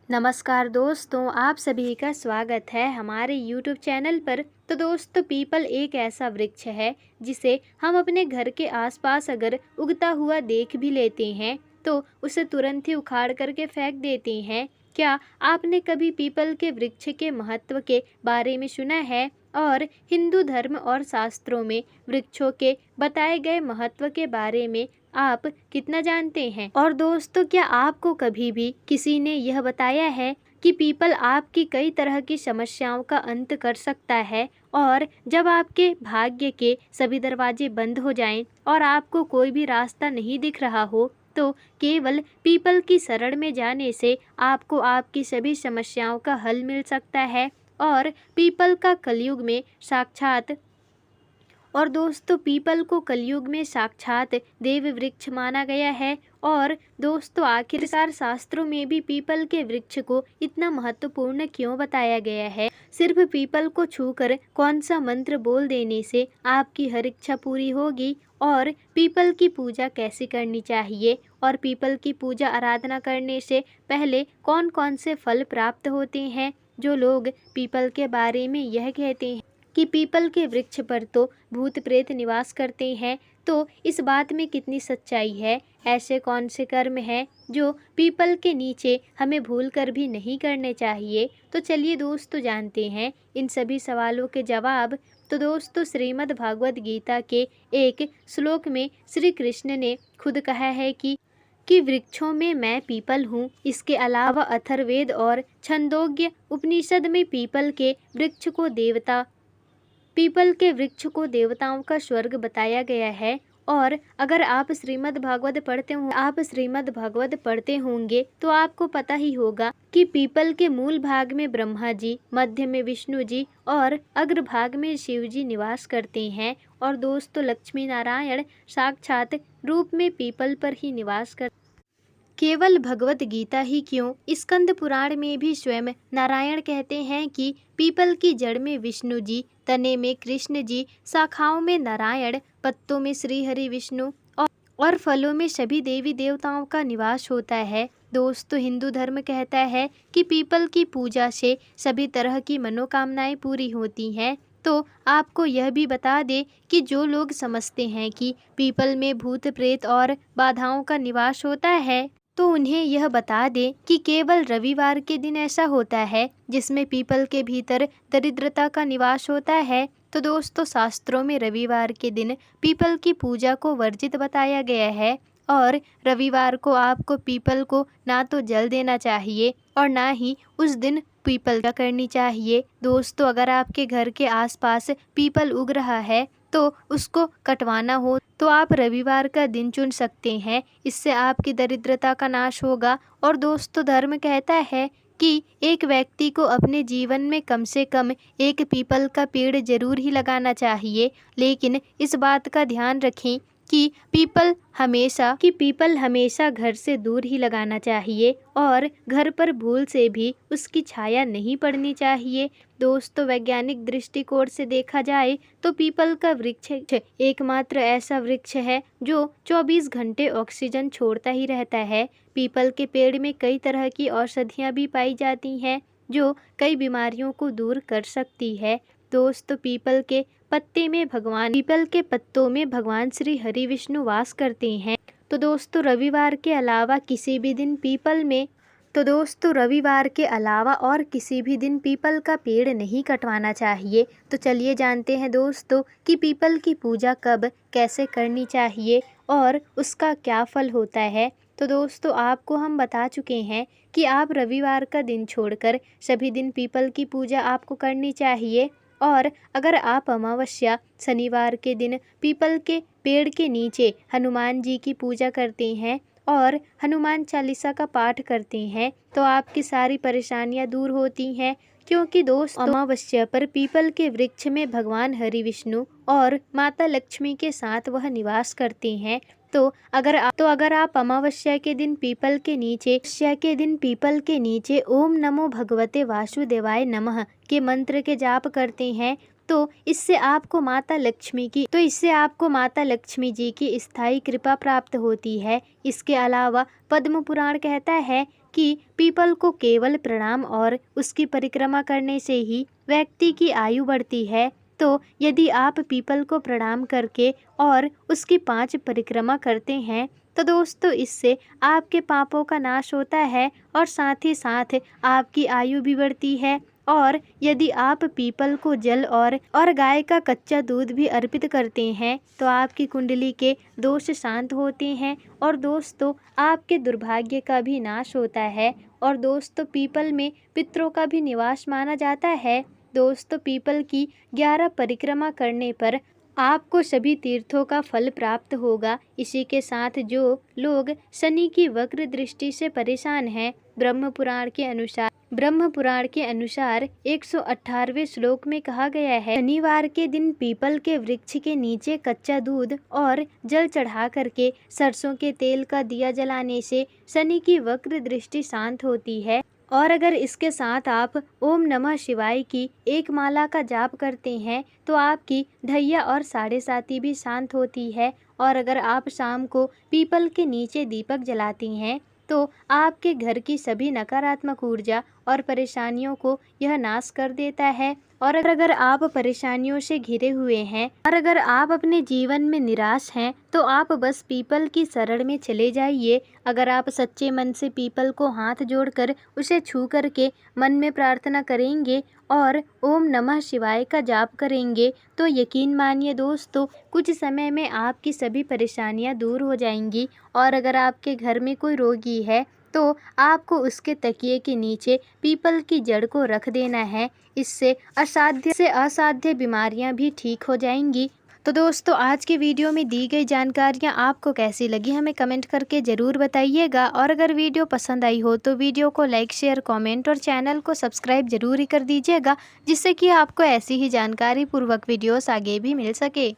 नमस्कार दोस्तों, आप सभी का स्वागत है हमारे YouTube चैनल पर। तो दोस्तों, पीपल एक ऐसा वृक्ष है जिसे हम अपने घर के आसपास अगर उगता हुआ देख भी लेते हैं तो उसे तुरंत ही उखाड़ करके फेंक देते हैं। क्या आपने कभी पीपल के वृक्ष के महत्व के बारे में सुना है? और हिंदू धर्म और शास्त्रों में वृक्षों के बताए गए महत्व के बारे में आप कितना जानते हैं? और दोस्तों, क्या आपको कभी भी किसी ने यह बताया है कि पीपल आपकी कई तरह की समस्याओं का अंत कर सकता है? और जब आपके भाग्य के सभी दरवाजे बंद हो जाएं और आपको कोई भी रास्ता नहीं दिख रहा हो, तो केवल पीपल की शरण में जाने से आपको आपकी सभी समस्याओं का हल मिल सकता है। और पीपल का कलयुग में साक्षात और दोस्तों, पीपल को कलयुग में साक्षात देव वृक्ष माना गया है। और दोस्तों, आखिरकार शास्त्रों में भी पीपल के वृक्ष को इतना महत्वपूर्ण क्यों बताया गया है? सिर्फ पीपल को छूकर कौन सा मंत्र बोल देने से आपकी हर इच्छा पूरी होगी? और पीपल की पूजा कैसे करनी चाहिए? और पीपल की पूजा आराधना करने से पहले कौन कौन से फल प्राप्त होते हैं? जो लोग पीपल के बारे में यह कहते हैं कि पीपल के वृक्ष पर तो भूत प्रेत निवास करते हैं, तो इस बात में कितनी सच्चाई है? ऐसे कौन से कर्म हैं जो पीपल के नीचे हमें भूल कर भी नहीं करने चाहिए? तो चलिए दोस्तों, जानते हैं इन सभी सवालों के जवाब। तो दोस्तों, श्रीमद् भागवत गीता के एक श्लोक में श्री कृष्ण ने खुद कहा है कि वृक्षों में मैं पीपल हूँ। इसके अलावा अथर्ववेद और छंदोग्य उपनिषद में पीपल के वृक्ष को देवताओं का स्वर्ग बताया गया है। और अगर आप श्रीमद् भागवत पढ़ते होंगे तो आपको पता ही होगा कि पीपल के मूल भाग में ब्रह्मा जी, मध्य में विष्णु जी और अग्रभाग में शिव जी निवास करते हैं। और दोस्तों, लक्ष्मी नारायण साक्षात रूप में पीपल पर ही निवास करते। केवल भगवत गीता ही क्यों, स्कंद पुराण में भी स्वयं नारायण कहते हैं कि पीपल की जड़ में विष्णु जी, तने में कृष्ण जी, शाखाओं में नारायण, पत्तों में श्री हरि विष्णु और फलों में सभी देवी देवताओं का निवास होता है। दोस्तों, हिंदू धर्म कहता है कि पीपल की पूजा से सभी तरह की मनोकामनाएं पूरी होती हैं। तो आपको यह भी बता दें कि जो लोग समझते हैं कि पीपल में भूत प्रेत और बाधाओं का निवास होता है, तो उन्हें यह बता दें कि केवल रविवार के दिन ऐसा होता है जिसमें पीपल के भीतर दरिद्रता का निवास होता है। तो दोस्तों, शास्त्रों में रविवार के दिन पीपल की पूजा को वर्जित बताया गया है। और रविवार को आपको पीपल को ना तो जल देना चाहिए और ना ही उस दिन पीपल पूजा करनी चाहिए। दोस्तों, अगर आपके घर के आसपास पीपल उग रहा है तो उसको कटवाना हो तो आप रविवार का दिन चुन सकते हैं। इससे आपकी दरिद्रता का नाश होगा। और दोस्तों, धर्म कहता है कि एक व्यक्ति को अपने जीवन में कम से कम एक पीपल का पेड़ जरूर ही लगाना चाहिए। लेकिन इस बात का ध्यान रखें कि पीपल हमेशा घर से दूर ही लगाना चाहिए और घर पर भूल से भी उसकी छाया नहीं पड़नी चाहिए। दोस्तों, वैज्ञानिक दृष्टिकोण से देखा जाए तो पीपल का वृक्ष एकमात्र ऐसा वृक्ष है जो 24 घंटे ऑक्सीजन छोड़ता ही रहता है। पीपल के पेड़ में कई तरह की औषधियाँ भी पाई जाती हैं जो कई बीमारियों को दूर कर सकती है। दोस्तों, पीपल के पत्तों में भगवान श्री हरि विष्णु वास करते हैं। तो दोस्तों, रविवार के अलावा और किसी भी दिन पीपल का पेड़ नहीं कटवाना चाहिए। तो चलिए जानते हैं दोस्तों कि पीपल की पूजा कब कैसे करनी चाहिए और उसका क्या फल होता है। तो दोस्तों, आपको हम बता चुके हैं कि आप रविवार का दिन छोड़कर सभी दिन पीपल की पूजा आपको करनी चाहिए। और अगर आप अमावस्या शनिवार के दिन पीपल के पेड़ के नीचे हनुमान जी की पूजा करते हैं और हनुमान चालीसा का पाठ करते हैं तो आपकी सारी परेशानियां दूर होती हैं। क्योंकि दोस्तों, अमावस्या पर पीपल के वृक्ष में भगवान हरि विष्णु और माता लक्ष्मी के साथ वह निवास करते हैं। तो अगर आप अमावस्या के दिन पीपल के नीचे ओम नमो भगवते वासुदेवाय नमः के मंत्र के जाप करते हैं तो इससे आपको माता लक्ष्मी जी की स्थायी कृपा प्राप्त होती है। इसके अलावा पद्म पुराण कहता है कि पीपल को केवल प्रणाम और उसकी परिक्रमा करने से ही व्यक्ति की आयु बढ़ती है। तो यदि आप पीपल को प्रणाम करके और उसकी 5 परिक्रमा करते हैं तो दोस्तों इससे आपके पापों का नाश होता है और साथ ही साथ आपकी आयु भी बढ़ती है। और यदि आप पीपल को जल और गाय का कच्चा दूध भी अर्पित करते हैं तो आपकी कुंडली के दोष शांत होते हैं और दोस्तों आपके दुर्भाग्य का भी नाश होता है। और दोस्तों पीपल में पितरों का भी निवास माना जाता है। दोस्तों पीपल की 11 परिक्रमा करने पर आपको सभी तीर्थों का फल प्राप्त होगा। इसी के साथ जो लोग शनि की वक्र दृष्टि से परेशान हैं, ब्रह्म पुराण के अनुसार 118वें श्लोक में कहा गया है, शनिवार के दिन पीपल के वृक्ष के नीचे कच्चा दूध और जल चढ़ा करके सरसों के तेल का दिया जलाने से शनि की वक्र दृष्टि शांत होती है। और अगर इसके साथ आप ओम नमः शिवाय की 1 माला का जाप करते हैं तो आपकी ढैया और साढ़े साती भी शांत होती है। और अगर आप शाम को पीपल के नीचे दीपक जलाती हैं तो आपके घर की सभी नकारात्मक ऊर्जा और परेशानियों को यह नाश कर देता है। और अगर आप परेशानियों से घिरे हुए हैं और अगर आप अपने जीवन में निराश हैं तो आप बस पीपल की शरण में चले जाइए। अगर आप सच्चे मन से पीपल को हाथ जोड़कर उसे छू करके मन में प्रार्थना करेंगे और ओम नमः शिवाय का जाप करेंगे तो यकीन मानिए दोस्तों कुछ समय में आपकी सभी परेशानियां दूर हो जाएंगी। और अगर आपके घर में कोई रोगी है तो आपको उसके तकिए के नीचे पीपल की जड़ को रख देना है। इससे असाध्य बीमारियां भी ठीक हो जाएंगी। तो दोस्तों आज के वीडियो में दी गई जानकारियां आपको कैसी लगी हमें कमेंट करके ज़रूर बताइएगा। और अगर वीडियो पसंद आई हो तो वीडियो को लाइक शेयर कमेंट और चैनल को सब्सक्राइब जरूर ही कर दीजिएगा, जिससे कि आपको ऐसी ही जानकारी पूर्वक वीडियोस आगे भी मिल सके।